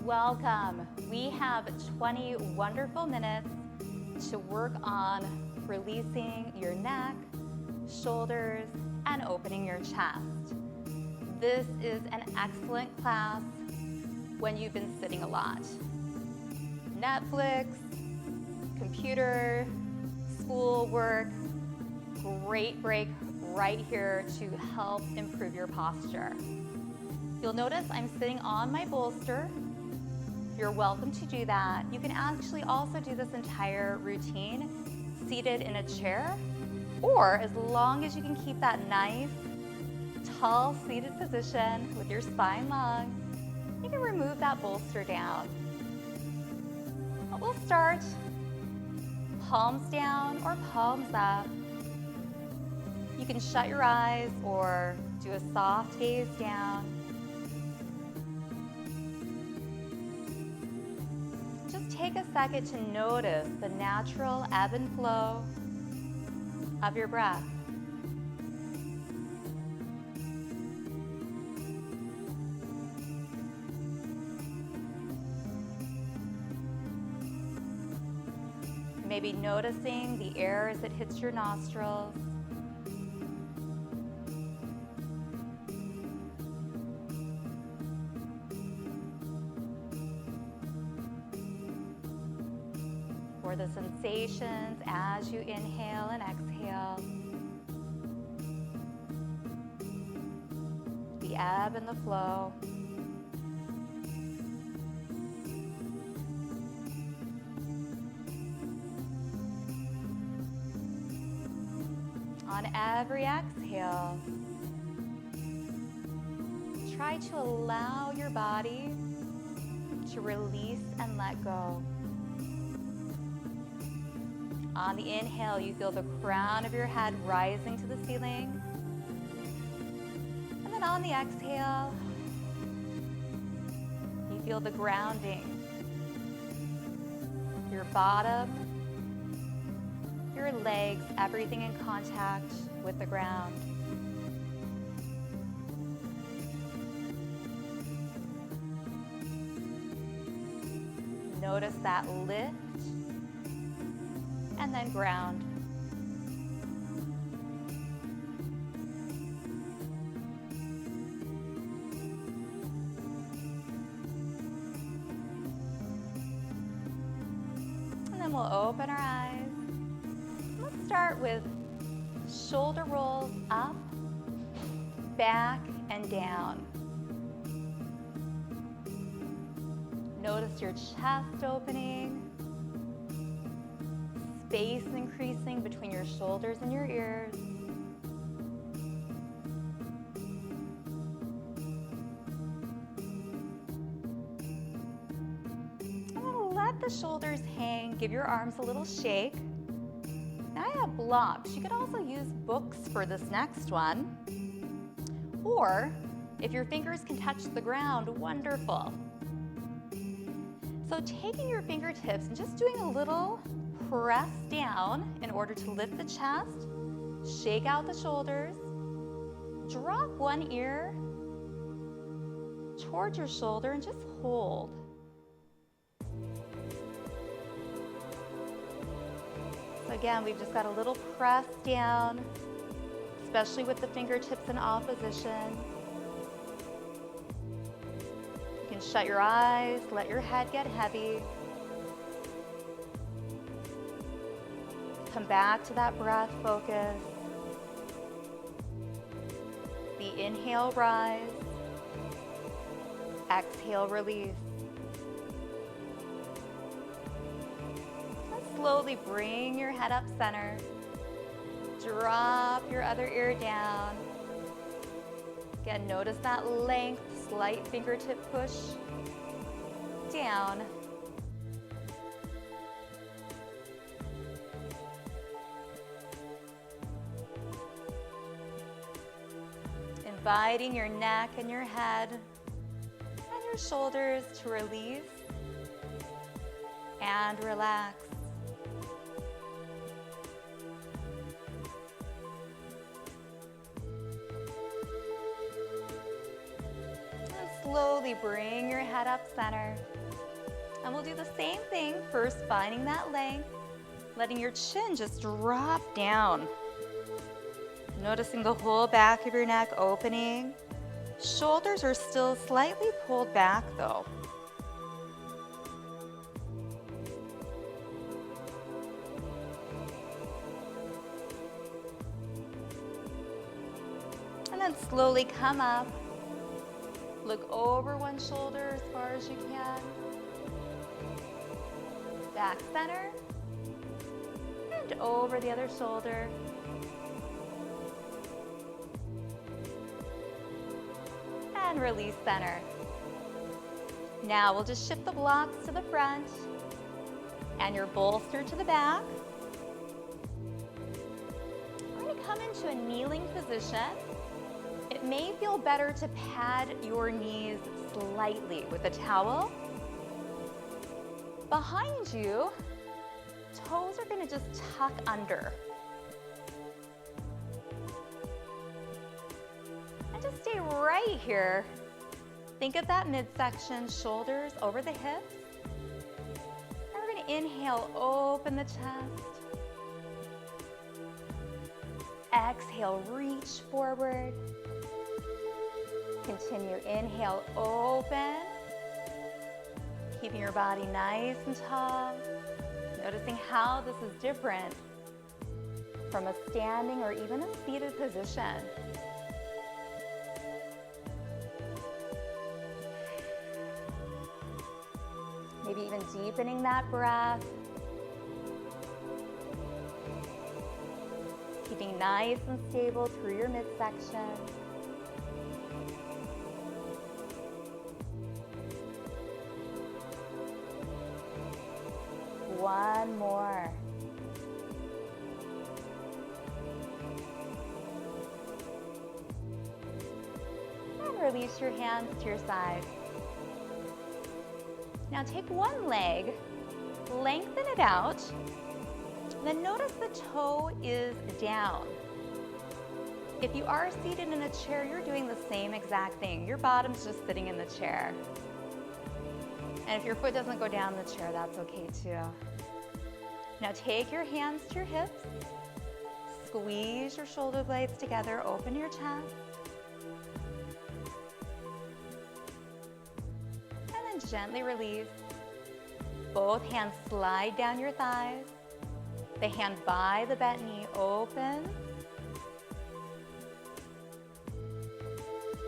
Welcome. We have 20 wonderful minutes to work on releasing your neck, shoulders, and opening your chest. This is an excellent class when you've been sitting a lot. Netflix, computer, school work, great break right here to help improve your posture. You'll notice I'm sitting on my bolster. You're welcome to do that. You can actually also do this entire routine seated in a chair, or as long as you can keep that nice, tall seated position with your spine long, you can remove that bolster down. But we'll start palms down or palms up. You can shut your eyes or do a soft gaze down. Just take a second to notice the natural ebb and flow of your breath. Maybe noticing the air as it hits your nostrils. Or the sensations as you inhale and exhale. The ebb and the flow. On every exhale, try to allow your body to release and let go. On the inhale, you feel the crown of your head rising to the ceiling. And then on the exhale, you feel the grounding. Your bottom, your legs, everything in contact with the ground. Notice that lift and then ground. And then we'll open our eyes. Let's start with shoulder rolls up, back, and down. Notice your chest opening, space increasing between your shoulders and your ears. I'm going to let the shoulders hang, give your arms a little shake. Now I have blocks. You could also use books for this next one. Or if your fingers can touch the ground, wonderful. So taking your fingertips and just doing a little press down in order to lift the chest, shake out the shoulders, drop one ear towards your shoulder and just hold. So again, we've just got a little press down, especially with the fingertips in opposition. You can shut your eyes, let your head get heavy. Come back to that breath focus. The inhale, rise. Exhale, release. And slowly bring your head up center. Drop your other ear down. Again, notice that length, slight fingertip push down. Inviting your neck and your head and your shoulders to release and relax. And slowly bring your head up center. And we'll do the same thing, first finding that length, letting your chin just drop down. Noticing the whole back of your neck opening. Shoulders are still slightly pulled back though. And then slowly come up. Look over one shoulder as far as you can. Back center. And over the other shoulder. And release center. Now we'll just shift the blocks to the front and your bolster to the back. We're going to come into a kneeling position. It may feel better to pad your knees slightly with a towel. Behind you, toes are going to just tuck under. And just stay right here. Think of that midsection, shoulders over the hips. And we're going to inhale, open the chest. Exhale, reach forward. Continue, inhale, open. Keeping your body nice and tall. Noticing how this is different from a standing or even a seated position. Maybe even deepening that breath. Keeping nice and stable through your midsection. One more. And release your hands to your side. Now take one leg, lengthen it out, then notice the toe is down. If you are seated in a chair, you're doing the same exact thing. Your bottom's just sitting in the chair. And if your foot doesn't go down the chair, that's okay too. Now take your hands to your hips, squeeze your shoulder blades together, open your chest. And then gently release. Both hands slide down your thighs. The hand by the bent knee opens.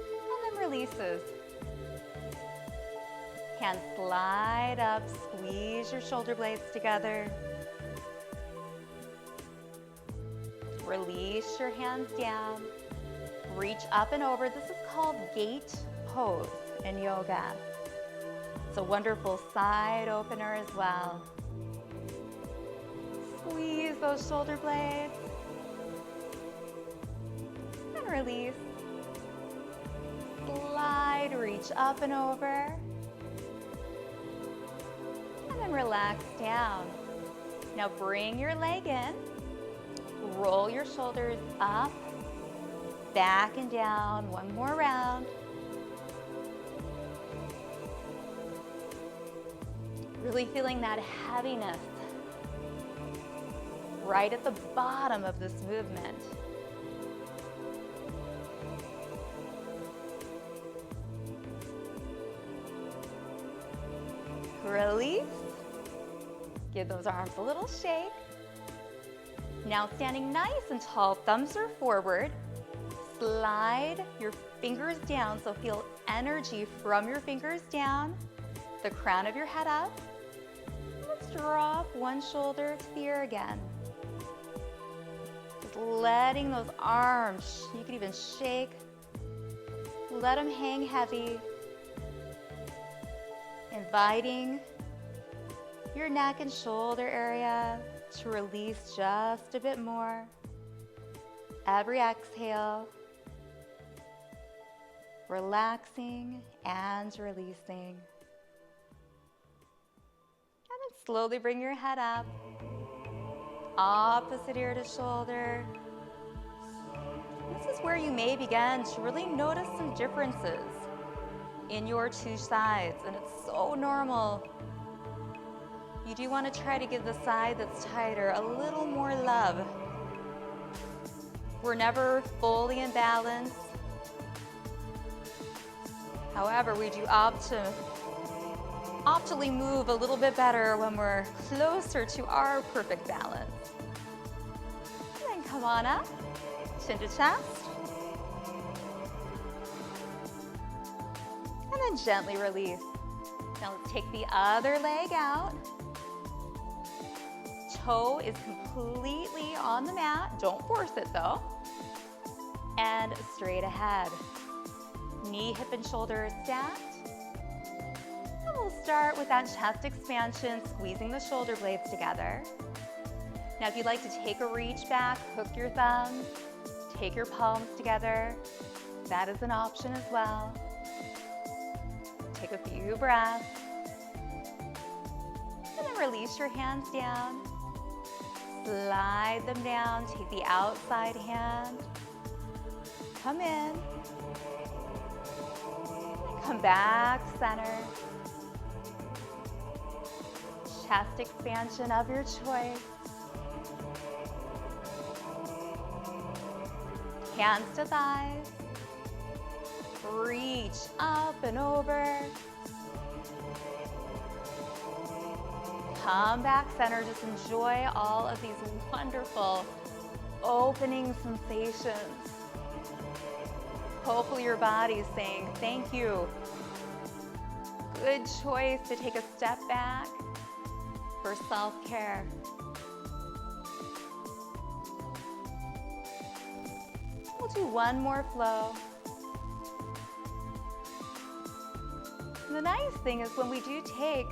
And then releases. Hands slide up, squeeze your shoulder blades together. Release your hands down. Reach up and over. This is called gate pose in yoga. It's a wonderful side opener as well. Squeeze those shoulder blades. And release. Slide, reach up and over. And then relax down. Now bring your leg in. Roll your shoulders up, back and down. One more round. Really feeling that heaviness right at the bottom of this movement. Release. Give those arms a little shake. Now standing nice and tall, thumbs are forward. Slide your fingers down, so feel energy from your fingers down, the crown of your head up. Let's drop one shoulder to the ear again. Just letting those arms, you can even shake. Let them hang heavy. Inviting your neck and shoulder area to release just a bit more. Every exhale, relaxing and releasing. And then slowly bring your head up, opposite ear to shoulder. This is where you may begin to really notice some differences in your two sides, and it's so normal. You do want to try to give the side that's tighter a little more love. We're never fully in balance. However, we do opt to optimally move a little bit better when we're closer to our perfect balance. And then come on up, chin to chest. And then gently release. Now let's take the other leg out. Toe is completely on the mat. Don't force it though. And straight ahead. Knee, hip, and shoulder stacked. And we'll start with that chest expansion, squeezing the shoulder blades together. Now if you'd like to take a reach back, hook your thumbs, take your palms together. That is an option as well. Take a few breaths. And then release your hands down. Slide them down, take the outside hand. Come in. Come back, center. Chest expansion of your choice. Hands to thighs. Reach up and over. Come back center, just enjoy all of these wonderful opening sensations. Hopefully your body is saying thank you. Good choice to take a step back for self-care. We'll do one more flow. And the nice thing is when we do take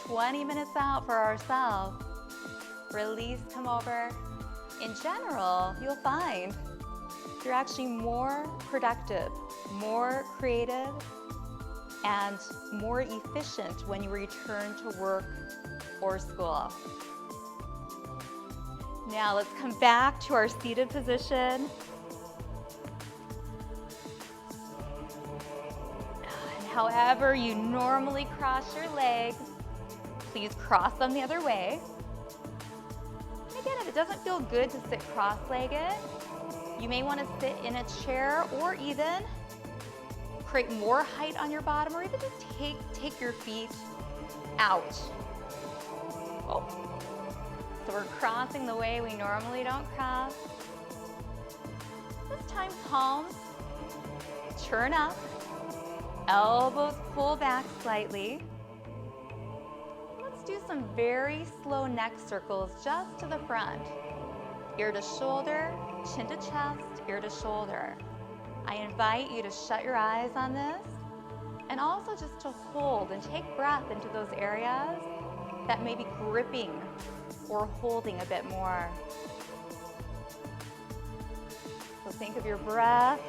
20 minutes out for ourselves, release, come over. In general, you'll find you're actually more productive, more creative, and more efficient when you return to work or school. Now let's come back to our seated position. And however you normally cross your legs, please cross them the other way. And again, if it doesn't feel good to sit cross-legged, you may want to sit in a chair or even create more height on your bottom, or even just take your feet out. Oh. So we're crossing the way we normally don't cross. This time, palms turn up, elbows pull back slightly. Let's do some very slow neck circles just to the front. Ear to shoulder, chin to chest, ear to shoulder. I invite you to shut your eyes on this and also just to hold and take breath into those areas that may be gripping or holding a bit more. So think of your breath,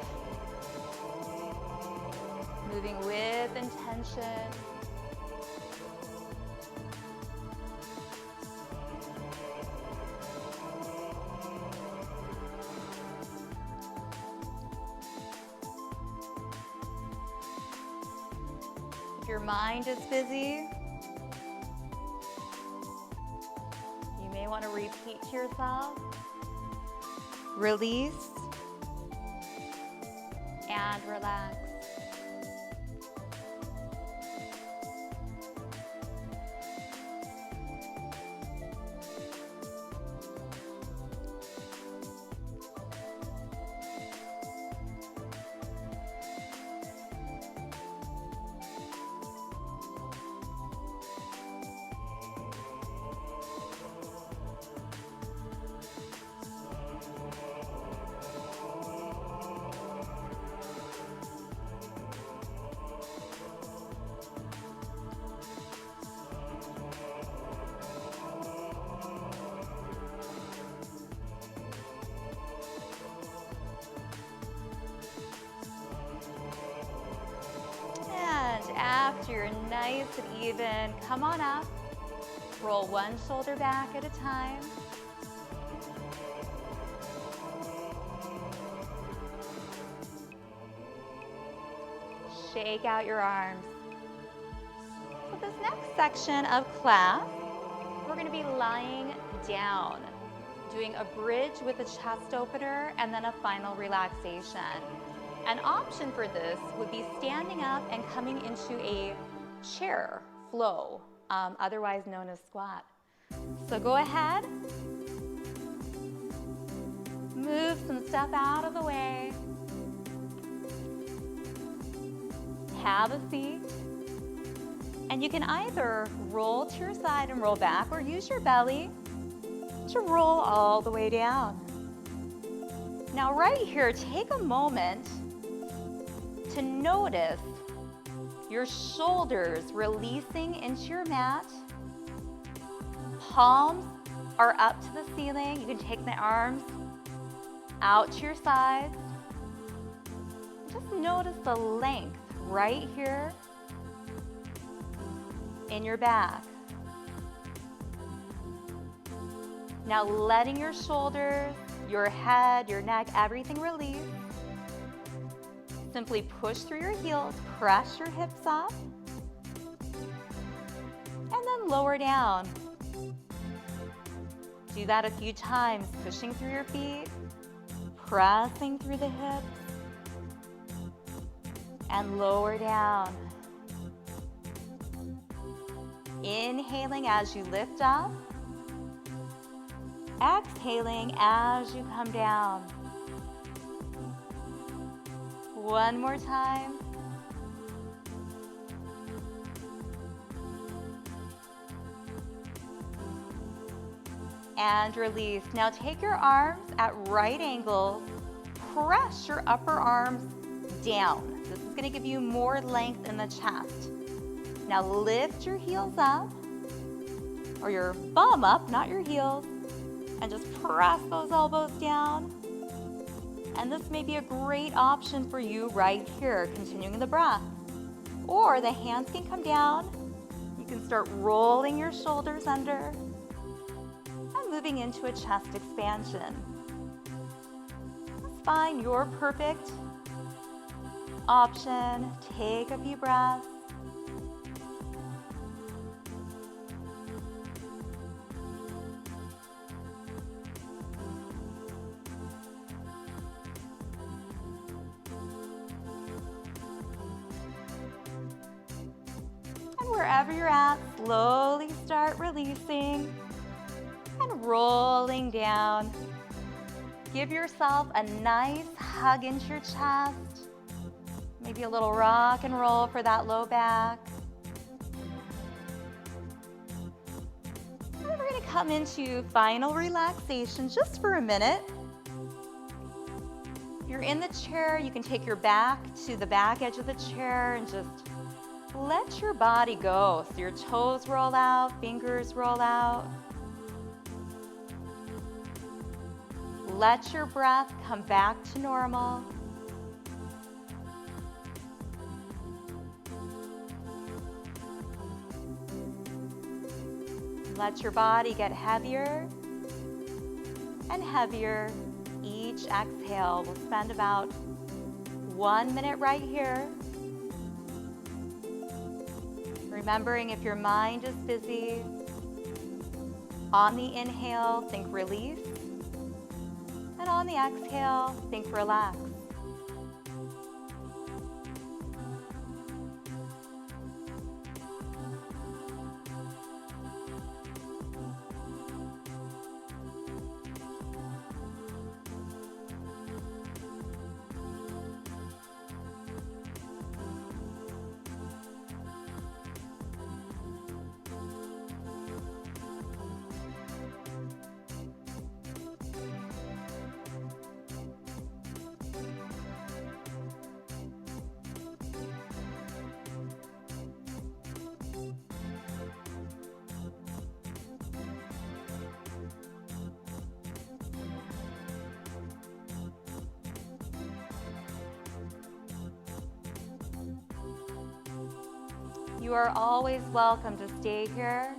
moving with intention. If your mind is busy, you may want to repeat to yourself, release and relax. After you're nice and even, come on up. Roll one shoulder back at a time. shake out your arms. So this next section of class, we're going to be lying down, doing a bridge with a chest opener and then a final relaxation. An option for this would be standing up and coming into a chair flow, otherwise known as squat. So go ahead, move some stuff out of the way, have a seat, and you can either roll to your side and roll back or use your belly to roll all the way down. Now right here, take a moment to notice your shoulders releasing into your mat. Palms are up to the ceiling. You can take the arms out to your sides. Just notice the length right here in your back. Now letting your shoulders, your head, your neck, everything release. Simply push through your heels, press your hips up, and then lower down. Do that a few times, pushing through your feet, pressing through the hips, and lower down. Inhaling as you lift up, exhaling as you come down. One more time. And release. Now take your arms at right angles, press your upper arms down. This is going to give you more length in the chest. Now lift your heels up, or your bum up, not your heels, and just press those elbows down. And this may be a great option for you right here, continuing the breath. Or the hands can come down. You can start rolling your shoulders under and moving into a chest expansion. Just find your perfect option. Take a few breaths. Wherever you're at, slowly start releasing and rolling down. Give yourself a nice hug into your chest. Maybe a little rock and roll for that low back. And then we're going to come into final relaxation just for a minute. If you're in the chair, you can take your back to the back edge of the chair and just let your body go. So your toes roll out, fingers roll out. Let your breath come back to normal. Let your body get heavier and heavier. Each exhale. We'll spend about 1 minute right here. Remembering if your mind is busy, on the inhale, think release, and on the exhale, think relax. You are always welcome to stay here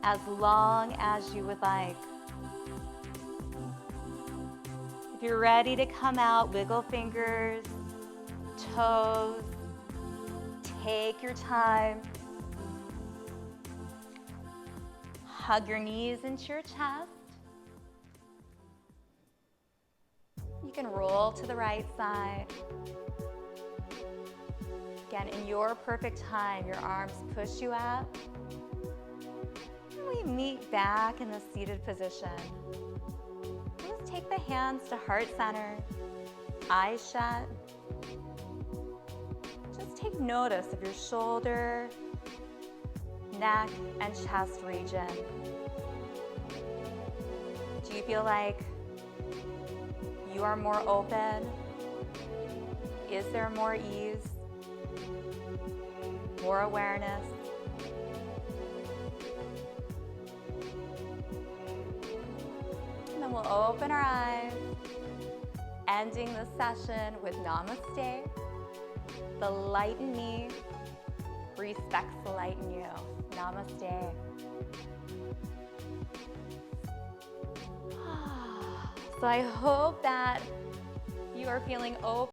as long as you would like. If you're ready to come out, wiggle fingers, toes, Take your time. Hug your knees into your chest. You can roll to the right side. Again, in your perfect time, your arms push you up. And we meet back in the seated position. Just take the hands to heart center, eyes shut. Just take notice of your shoulder, neck, and chest region. Do you feel like you are more open? Is there more ease? More awareness? And then we'll open our eyes, ending the session with namaste. The light in me respects the light in you. Namaste. So I hope that you are feeling open.